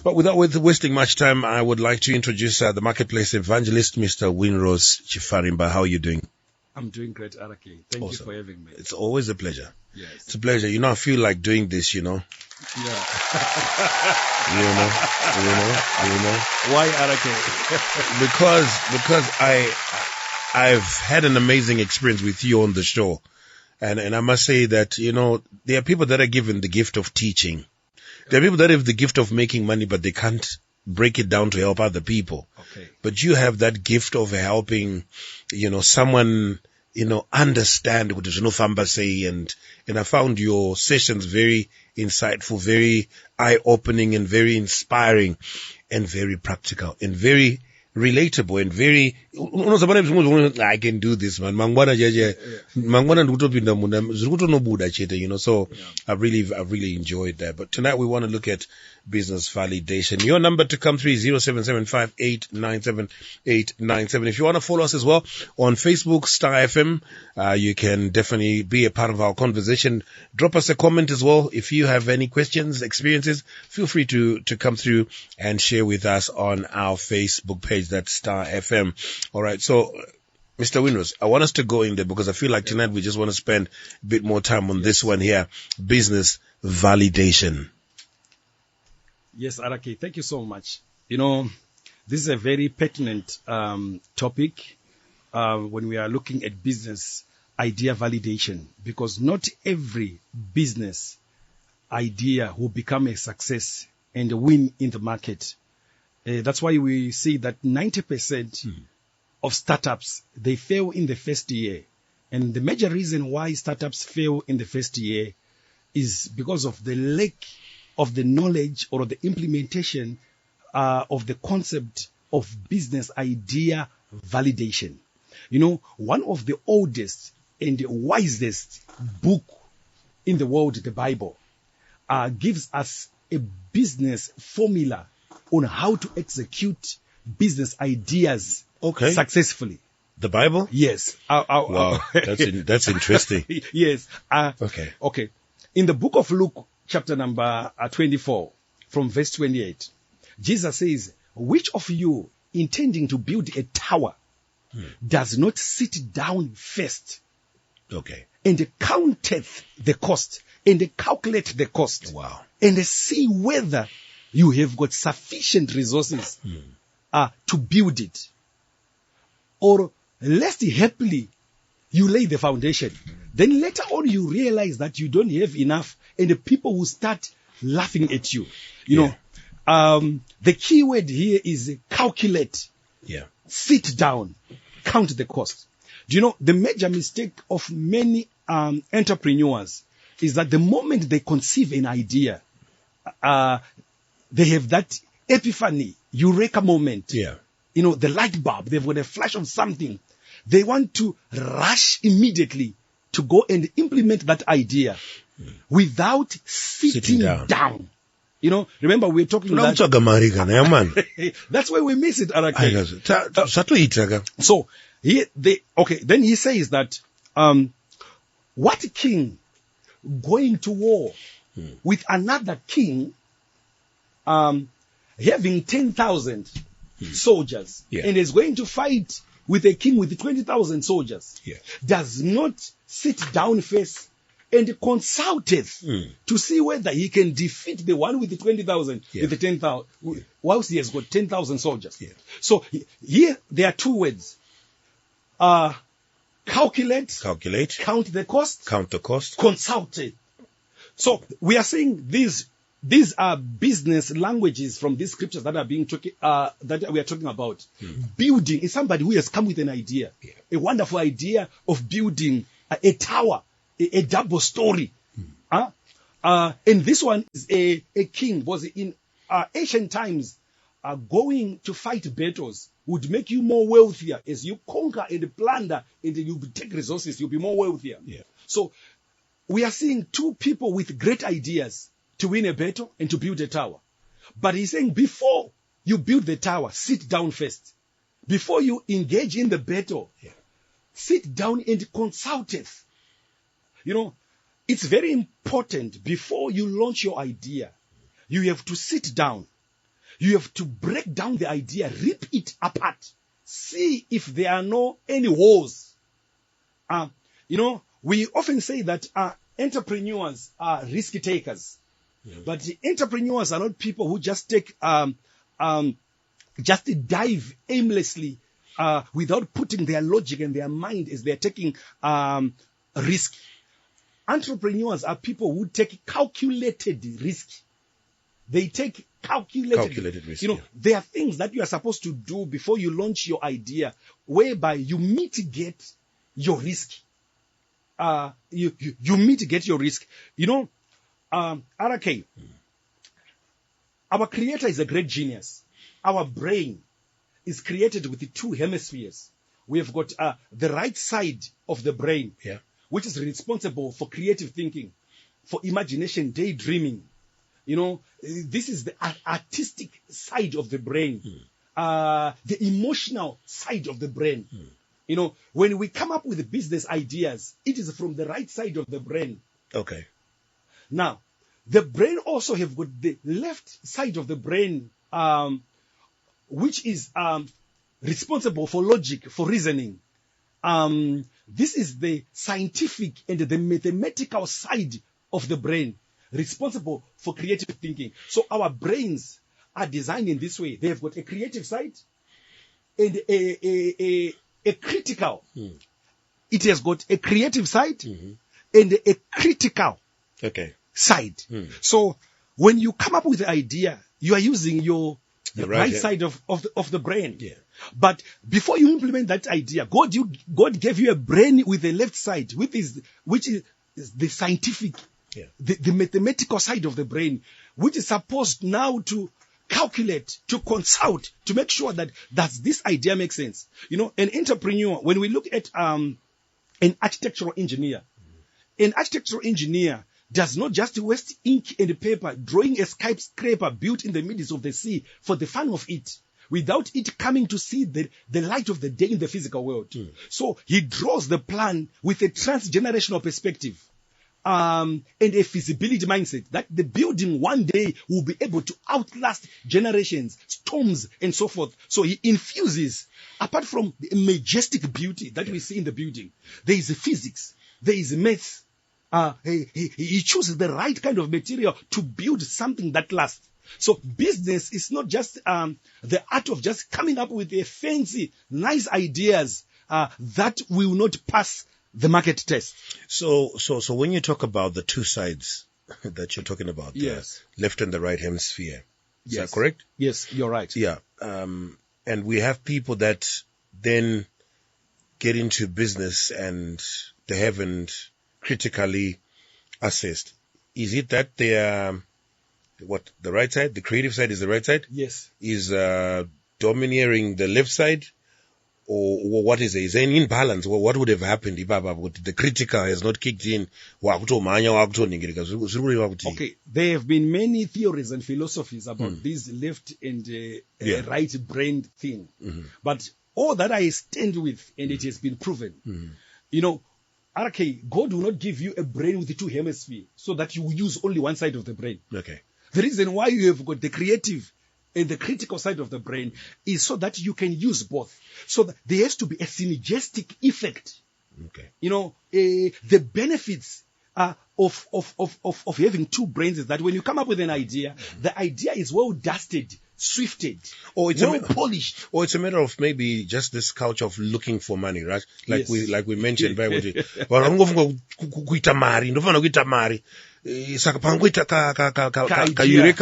But without wasting much time, I would like to introduce the marketplace evangelist, Mr. Winrose Chifarimba. How are you doing? I'm doing great, Arake. Thank you for having me. It's always a pleasure. Yes. It's a pleasure. I feel like doing this, Yeah. Why, Arake? because I've had an amazing experience with you on the show. And I must say that, there are people that are given the gift of teaching. There are people that have the gift of making money, but they can't break it down to help other people. Okay. But you have that gift of helping, someone, understand what Zunofamba say. And I found your sessions very insightful, very eye-opening and very inspiring and very practical and very relatable and very, I can do this, man. So I really enjoyed that. But tonight we want to look at business validation. Your number to come through is 0775897897. If you want to follow us as well on Facebook, Star FM, you can definitely be a part of our conversation. Drop us a comment as well. If you have any questions, experiences, feel free to come through and share with us on our Facebook page. That's Star FM. All right. So, Mr. Winrose, I want us to go in there because I feel like tonight we just want to spend a bit more time on this one here. Business validation. Yes, Arake, thank you so much. This is a very pertinent topic when we are looking at business idea validation, because not every business idea will become a success and win in the market. That's why we see that 90% of startups, they fail in the first year. And the major reason why startups fail in the first year is because of the lack of the knowledge or the implementation of the concept of business idea validation. One of the oldest and the wisest book in the world, the Bible, gives us a business formula on how to execute business ideas successfully. The Bible? Yes. Wow, that's interesting. Yes. Okay. In the book of Luke, chapter number 24, from verse 28, Jesus says, which of you intending to build a tower does not sit down first and counteth the cost and calculate the cost and see whether you have got sufficient resources to build it? Or lest happily you lay the foundation, then later on you realize that you don't have enough and the people will start laughing at you. The key word here is calculate. Yeah. Sit down, count the cost. Do you know the major mistake of many entrepreneurs is that the moment they conceive an idea, they have that epiphany, eureka moment. Yeah. The light bulb, they've got a flash of something. They want to rush immediately to go and implement that idea without sitting down. Remember we're talking about... That's why we miss it, Arake. So, then he says that, what king going to war with another king, having 10,000 soldiers, and is going to fight with a king with 20,000 soldiers, does not sit down first and consulteth to see whether he can defeat the one with the 20,000 with the 10,000, whilst he has got 10,000 soldiers. So here there are two words. Calculate, count the cost, consult. So we are saying these are business languages from these scriptures that are being that we are talking about. Building is somebody who has come with an idea, a wonderful idea of building a tower, a double story. And this one is a king. Was in ancient times, going to fight battles would make you more wealthier. As you conquer and plunder and you take resources, you'll be more wealthier. So we are seeing two people with great ideas to win a battle and to build a tower. But he's saying before you build the tower, sit down first. Before you engage in the battle, sit down and consult it. It's very important before you launch your idea. You have to sit down you have to break down the idea, rip it apart, see if there are any holes. We often say that entrepreneurs are risk takers, but the entrepreneurs are not people who just take, just dive aimlessly without putting their logic and their mind as they're taking risk. Entrepreneurs are people who take calculated risk. They take calculated risk. There are things that you are supposed to do before you launch your idea, whereby you mitigate your risk. You mitigate your risk. RK, our creator is a great genius. Our brain is created with the two hemispheres. We have got the right side of the brain, which is responsible for creative thinking, for imagination, daydreaming. This is the artistic side of the brain, the emotional side of the brain. When we come up with business ideas, it is from the right side of the brain. Okay. Now, the brain also have got the left side of the brain, which is responsible for logic, for reasoning. This is the scientific and the mathematical side of the brain, responsible for creative thinking. So our brains are designed in this way. They have got a creative side and a critical. It has got a creative side and a critical side. So when you come up with the idea, you are using the right side of the brain. But before you implement that idea, God gave you a brain with the left side, which is the scientific, the mathematical side of the brain, which is supposed now to calculate, to consult, to make sure that this idea makes sense. An entrepreneur, when we look at an architectural engineer, an architectural engineer does not just waste ink and paper drawing a skyscraper built in the middle of the sea for the fun of it, without it coming to see the light of the day in the physical world. So he draws the plan with a transgenerational perspective and a feasibility mindset that the building one day will be able to outlast generations, storms, and so forth. So he infuses, apart from the majestic beauty that we see in the building, there is a physics, there is maths. He chooses the right kind of material to build something that lasts. So business is not just the art of just coming up with a fancy, nice ideas that will not pass the market test. So when you talk about the two sides that you're talking about, yes, left and the right hemisphere, is yes, that correct? Yes, you're right. Yeah. And we have people that then get into business and they haven't critically assessed. Is it that they are the right side, the creative side is the right side? Yes. Is domineering the left side? Or what is it? Is there an imbalance? Well, what would have happened if the critical has not kicked in? Okay, there have been many theories and philosophies about this left and right brain thing. But all that I stand with, and it has been proven, RK, God will not give you a brain with the two hemispheres so that you use only one side of the brain. Okay. The reason why you have got the creative and the critical side of the brain is so that you can use both. So that there has to be a synergistic effect. Okay. The benefits of having two brains is that when you come up with an idea, the idea is well dusted, swifted, or it's polished. Or it's a matter of maybe just this culture of looking for money, right? Like we mentioned, eureka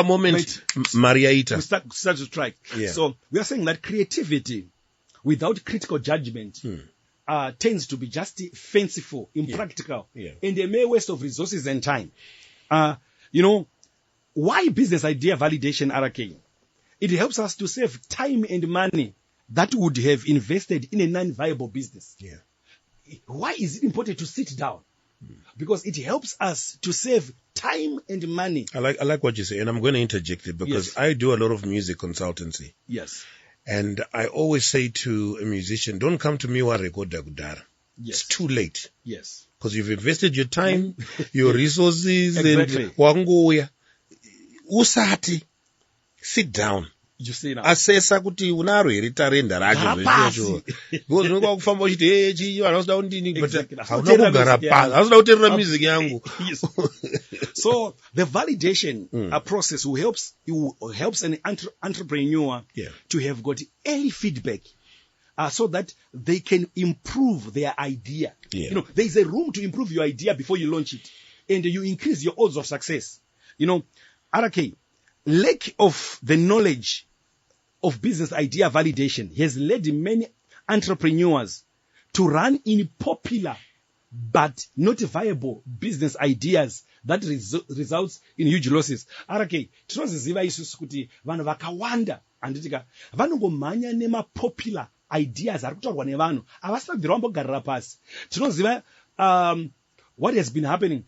moment, Mariaita. Start to strike. So we are saying that creativity without critical judgment tends to be just fanciful, impractical, and a mere waste of resources and time. Why business idea validation, RK? It helps us to save time and money that would have invested in a non-viable business. Why is it important to sit down? Because it helps us to save time and money. I like what you say, and I'm going to interject it because I do a lot of music consultancy. Yes. And I always say to a musician, don't come to me wa rekoda kudara. It's too late. Yes. Because you've invested your time, your resources, exactly. And wangoya. Usati, sit down. You see now. asesa kuti unaro here tarenda racho Garapasi. because unokwa kufamba uchiti chii vanhu vanoda kundini but Exactly. hauna kugara pasi haunoda kuteerera music yangu. Yes. So the validation process helps an entrepreneur Yeah. to have got early feedback so that they can improve their idea. Yeah. You know, there is a room to improve your idea before you launch it, and you increase your odds of success. You know, RK, lack of the knowledge of business idea validation has led many entrepreneurs to run in popular but not viable business ideas that results in huge losses. RK, tinoziziva isusu kuti vanhu vakawanda handitika vanongomhanya nemapopular ideas ari kutaurwa nevanhu havasina kubvira vambogarira pasi. Tinoziva what has been happening.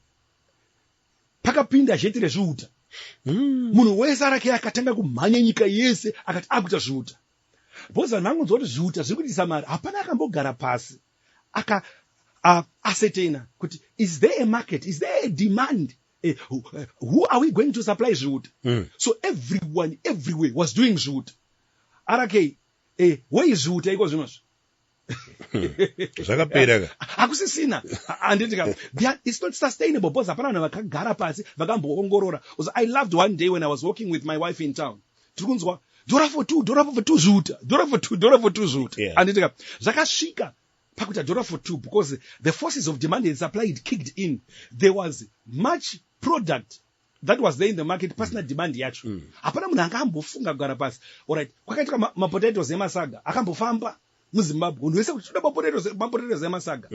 Pakapinda zheti rezviuta. Munhu wese arake akatanga kumhanya nyika yese akati akuita zviuta. Bhozi vanhu vangonzwa kuti zviuta zviri kuitisa mari. Hapana akambogara pasi aka ascertain kuti is there a market, is there a demand, who are we going to supply zviuta? So everyone everywhere was doing zviuta. RK, where is zviuta iko zvinozvo? Zvakapera ka. Hakusisina. Anditika, it's not sustainable because hapana vanhu vakagara pasi vakamboongorora. I loved one day when I was walking with my wife in town. Tirikunzwa $4 for two zviuta, $4 for two zviuta. Anditika, zvakasvika pakuita $4 for two because the forces of demand and supply had kicked in. There was much product that was there in the market, pasina demand yacho. Hapana munhu akambofunga kugara pasi. Alright, kwakaitika mapotatoes emasaga akambofamba muZimbabwe. Unhu wese kuti toda mapotatoes emasaga.